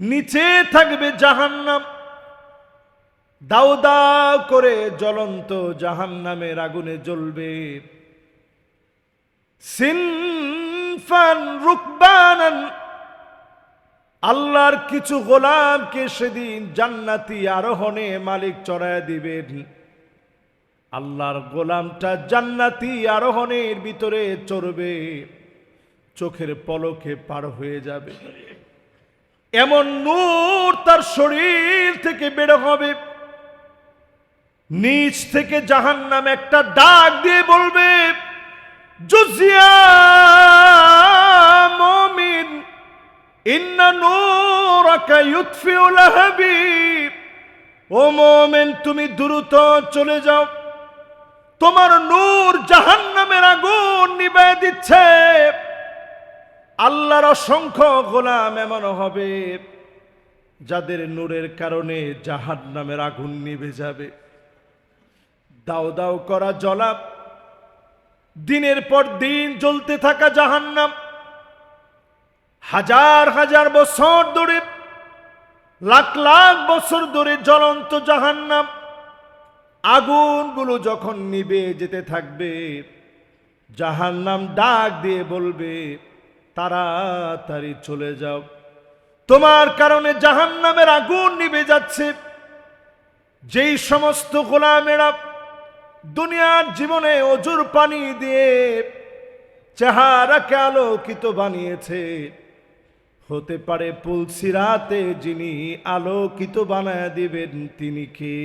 নিচে থাকবে জাহান্নাম, দাউ দাউ করে জ্বলন্ত জাহান্নামের আগুনে জ্বলবে। সিনফান রুকবানান, আল্লাহর কিছু গোলামকে সেদিন জান্নাতি আরোহণে মালিক চড়ায় দিবেন। আল্লাহর গোলামটা জান্নাতি আরোহণের ভিতরে চড়বে, চোখের পলকে পার হয়ে যাবে। এমন নূর তার শরীর থেকে বের হবে। নিচ থেকে জাহান্নাম একটা ডাক দিয়ে বলবে, জুজিয়া মুমিন ইন্না নূরাকা ইউতফিউ লাহাবি। ও মুমিন, তুমি দ্রুত চলে যাও, তোমার নূর জাহান্নামের আগুন নিভিয়ে দিচ্ছে। আল্লাহর অসংখ্য গোলাম এমন হবে যাদের নূরের কারণে জাহান্নামের আগুন নিভে যাবে। দাও দাও করা জ্বলা, দিনের পর দিন জ্বলতে থাকা জাহান্নাম, হাজার হাজার বছর ধরে, লাখ লাখ বছর ধরে জ্বলন্ত জাহান্নাম, আগুনগুলো যখন নিভে যেতে থাকবে, জাহান্নাম ডাক দিয়ে বলবে, তাড়াতাড়ি চলে যাও, তোমার কারণে জাহান্নামের আগুন নিভে যাচ্ছে। যেই সমস্ত গোলামেরা দুনিয়ার জীবনে অজুর পানি দিয়ে চেহারাকে আলোকিত বানিয়েছে, হতে পারে পুলসিরাতে যিনি আলোকিত বানায় দিবেন তিনি কে?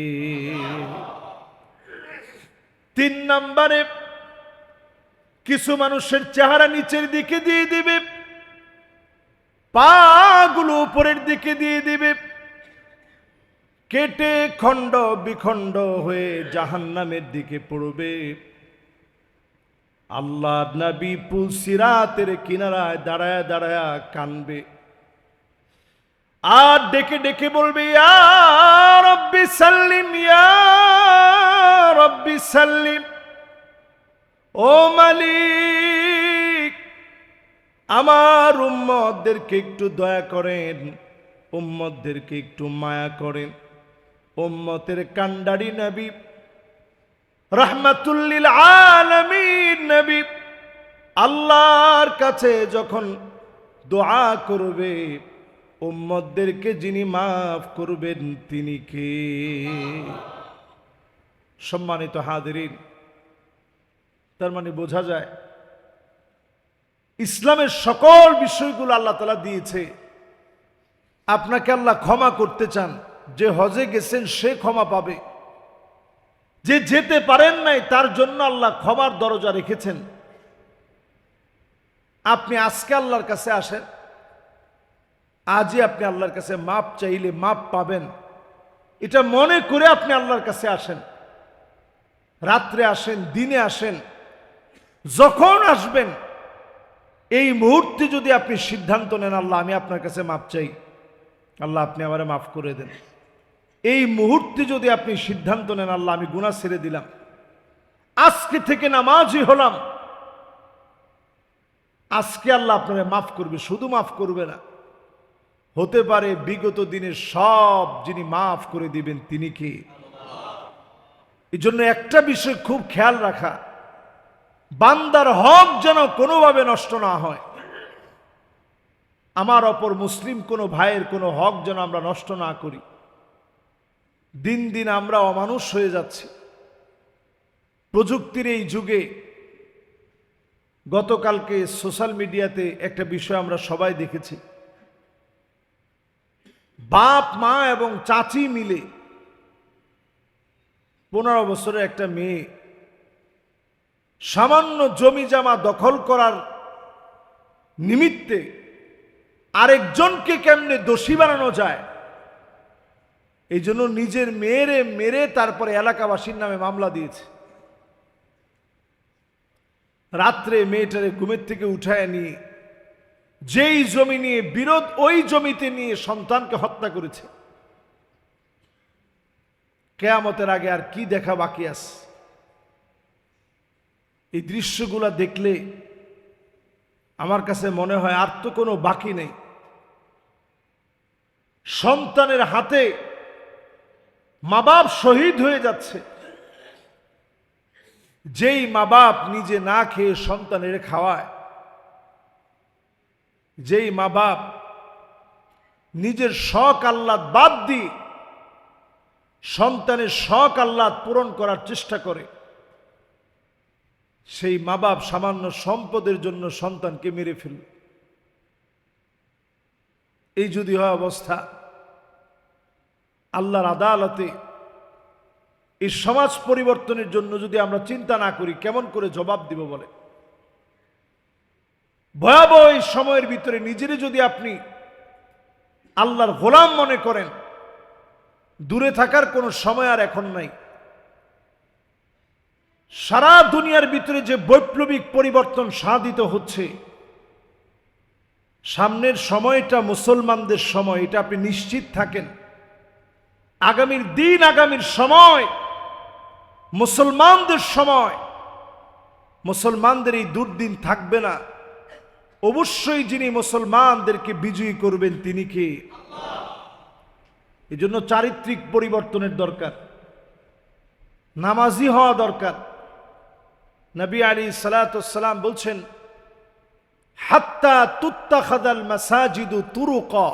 3 নম্বরে, কিছু মানুষের চেহারা নিচের দিকে দিয়ে দিবে, পাগুলো উপরের দিকে দিয়ে দিবে, কেটে খণ্ড বিখণ্ড হয়ে জাহান্নামের দিকে পড়বে। আল্লাহর নবী পুলসিরাতের কিনারায় দাঁড়ায় দাঁড়ায় কানবে আর ডেকে ডেকে বলবে, ইয়া রব্বি সাল্লিম, ইয়া রব্বি সাল্লিম। ও মালিক, আমার উম্মতদেরকে একটু দয়া করেন, উম্মতদেরকে একটু মায়া করেন। উম্মতের কান্ডারি নবী, রাহমাতুল লিল আলামিন নবী, আল্লাহর কাছে যখন দোয়া করবে, উম্মতদেরকে যিনি মাফ করবেন তিনি কে? সম্মানিত হাজিরিন, তার মানে বোঝা যায় ইসলামের সকল বিষয়গুলো আল্লাহ তাআলা দিয়েছে। আপনাকে আল্লাহ ক্ষমা করতে চান, যে হজে গেছেন সে ক্ষমা পাবে, যে যেতে পারেন নাই তার জন্য আল্লাহ ক্ষমার দরজা রেখেছেন। আপনি আজকে আল্লাহর কাছে আসেন, আজই আপনি আল্লাহর কাছে মাপ চাইলে মাপ পাবেন, এটা মনে করে আপনি আল্লাহর কাছে আসেন। রাত্রে আসেন, দিনে আসেন, যখন আসবেন, এই মুহূর্তে যদি আপনি সিদ্ধান্ত নেন, আল্লাহ আমি আপনার কাছে মাপ চাই, আল্লাহ আপনি আমারে মাফ করে দেন। এই মুহূর্তে যদি আপনি সিদ্ধান্ত নেন, আল্লাহ আমি গুনাহ ছেড়ে দিলাম, আজকে থেকে নামাজি হলাম, আজকে আল্লাহ আপনারে মাফ করবে। শুধু মাফ করবে না, হতে পারে বিগত দিনের সব যিনি মাফ করে দিবেন তিনি কে? এই জন্য একটা বিষয় খুব খেয়াল রাখা, বান্দার হক যেন কোনোভাবে নষ্ট না হয়। আমার অপর মুসলিম কোনো ভাইয়ের কোনো হক যেন আমরা নষ্ট না করি। দিন দিন আমরা অমানুষ হয়ে যাচ্ছি প্রযুক্তির এই যুগে। গতকালকে সোশ্যাল মিডিয়াতে একটা বিষয় আমরা সবাই দেখেছি, বাপ মা এবং চাচি মিলে 15 বছরের একটা মেয়ে সামান্য জমি জমা দখল করার নিমিত্তে আরেকজনকে কেমনে দোষী বানানো যায়, এই জন্য নিজের মেয়েরে মেরে তারপরে এলাকাবাসীর নামে মামলা দিয়েছে। রাত্রে মেয়েটারে ঘুমের থেকে উঠায় নিয়ে যেই জমি নিয়ে বিরোধ, ওই জমিতে নিয়ে সন্তানকে হত্যা করেছে। কিয়ামতের আগে আর কি দেখা বাকি আছে? এই দৃশ্যগুলা দেখলে আমার কাছে মনে হয় আর তো কোনো বাকি নেই। সন্তানের হাতে মা বাপ শহীদ হয়ে যাচ্ছে। যেই মা বাপ নিজে না খেয়ে সন্তানের খাওয়ায়, যেই মা বাপ নিজের শখ আহ্লাদ বাদ দিয়ে সন্তানের শখ আহ্লাদ পূরণ করার চেষ্টা করে, সেই মা বাপ সামান্য সম্পদের জন্য সন্তানকে মেরে ফেলল। এই যদি হয় অবস্থা, আল্লাহর আদালতে এই সমাজ পরিবর্তনের জন্য যদি আমরা চিন্তা না করি, কেমন করে জবাব দিব বলে? ভয়াবহ এই সময়ের ভিতরে নিজেরে যদি আপনি আল্লাহর গোলাম মনে করেন, দূরে থাকার কোনো সময় আর এখন নাই। সারা দুনিয়ার ভিতরে যে বৈপ্লবিক পরিবর্তন সাধিত হচ্ছে, সামনের সময়টা মুসলমানদের সময়, এটা আপনি নিশ্চিত থাকেন। আগামীর দিন, আগামীর সময় মুসলমানদের সময়, মুসলমানদের এই দুর্দিন থাকবে না। অবশ্যই যিনি মুসলমানদেরকে বিজয়ী করবেন তিনি কে? এই জন্য চারিত্রিক পরিবর্তনের দরকার, নামাজি হওয়া দরকার। নবী আলাইহিস সালাতু ওয়াস সালাম বলছেন, হাত্তা তুত্তাখাযাল মাসাজিদু তুরুকা,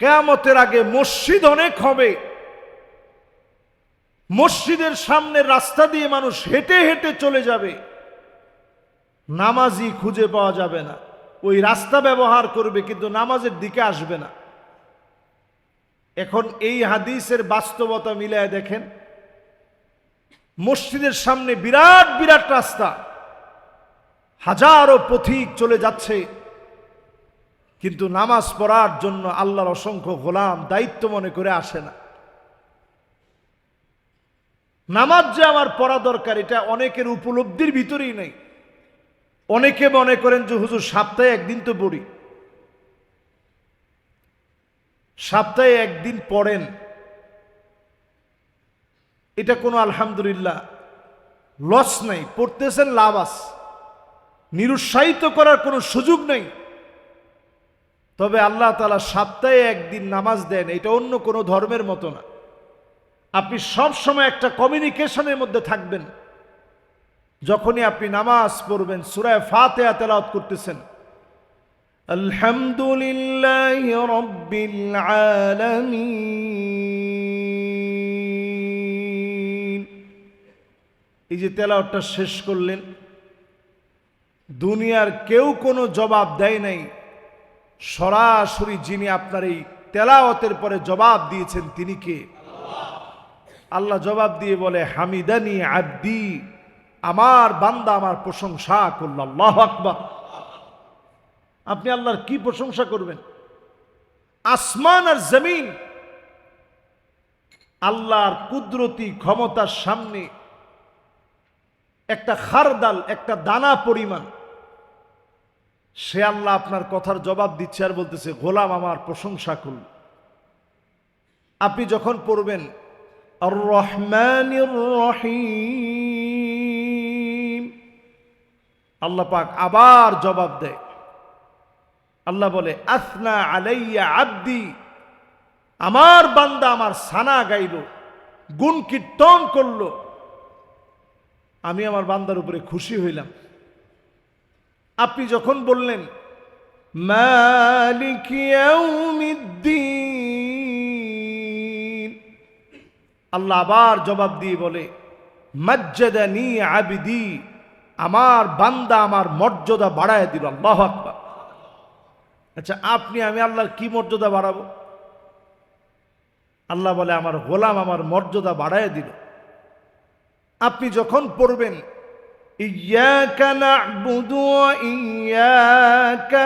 কিয়ামতের আগে মসজিদ অনেক হবে, মসজিদের সামনে রাস্তা দিয়ে মানুষ হেঁটে হেঁটে চলে যাবে, নামাজি খুঁজে পাওয়া যাবে না। ওই রাস্তা ব্যবহার করবে কিন্তু নামাজের দিকে আসবে না। এখন এই হাদিসের বাস্তবতা মিলায় দেখেন, মসজিদের সামনে বিরাট বিরাট রাস্তা, হাজারো পথিক চলে যাচ্ছে, কিন্তু নামাজ পড়ার জন্য আল্লাহর অসংখ্য গোলাম দায়িত্ব মনে করে আসে না। নামাজ যে আমার পড়া দরকার, এটা অনেকের উপলব্ধির ভিতরেই নেই। অনেকে মনে করেন যে হুজুর সপ্তাহে একদিন তো পড়ি, সপ্তাহে একদিন পড়েন, এটা কোনো আলহামদুলিল্লাহ লস নাই, পড়তেছেন লাভ আছে, নিরুৎসাহিত করার কোনো সুযোগ নেই। তবে আল্লাহ তাআলা সপ্তাহে একদিন নামাজ দেন, এটা অন্য কোনো ধর্মের মতো না। আপনি সব সময় একটা কমিউনিকেশনের মধ্যে থাকবেন। যখনই আপনি নামাজ পড়বেন, সূরা ফাতিহা তেলাওয়াত করতেছেন, আলহামদুলিল্লাহি রাব্বিল আলামিন, এই যে তেলাওয়াতটা শেষ করলেন, দুনিয়ার কেউ কোনো জবাব দেয় নাই, সরাসরি যিনি আপনার এই তেলাওয়াতের পরে জবাব দিয়েছেন তিনি কে? আল্লাহ জবাব দিয়ে বলে, হামিদানি আব্দি, আমার বান্দা আমার প্রশংসা করল। আল্লাহু আকবার। আপনি আল্লাহর কি প্রশংসা করবেন? আসমান আর জমিন আল্লাহর কুদরতি ক্ষমতার সামনে একটা খারদাল, একটা দানা পরিমাণ। সে আল্লাহ আপনার কথার জবাব দিচ্ছে আর বলতেছে, গোলাম আমার প্রশংসা করল। আপনি যখন পড়বেন আর রহমানির রহিম, আল্লাহ পাক আবার জবাব দেয়। আল্লাহ বলে, আসনা আলাইয়া আব্দি, আমার বান্দা আমার সানা গাইল, গুণ কীর্তন করল, আমি আমার বান্দার উপরে খুশি হইলাম। আপনি যখন বললেন মালিক ইয়াউমিদ্দিন, আল্লাহ আবার জবাব দিয়ে বলে, মাজ্জাদানি আবিদি, আমার বান্দা আমার মর্যাদা বাড়ায় দিল। আল্লাহু আকবার। আচ্ছা, আপনি আমি আল্লাহর কি মর্যাদা বাড়াবো? আল্লাহ বলে, আমার গোলাম আমার মর্যাদা বাড়ায় দিল। আপনি যখন পড়বেন ইয়্যাকা না'বুদু ওয়া ইয়্যাকা